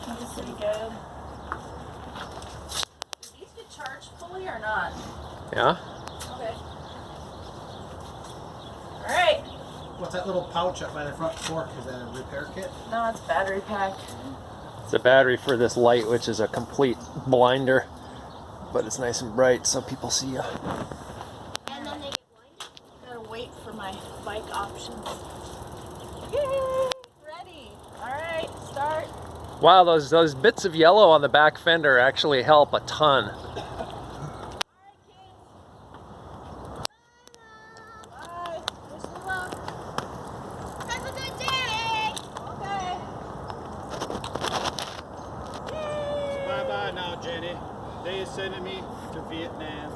This is pretty good. Do these get charged fully or not? Yeah. Okay. Alright. What's that little pouch up by the front fork? Is that a repair kit? No, it's battery pack. It's a battery for this light, which is a complete blinder, but it's nice and bright so people see you. And then they get blinded? Gotta wait for my bike options. Yay! Ready. Alright, start. Wow, those bits of yellow on the back fender actually help a ton. Bye. Wish me luck. Have a good day! Okay. Bye-bye now, Jenny. They sending me to Vietnam.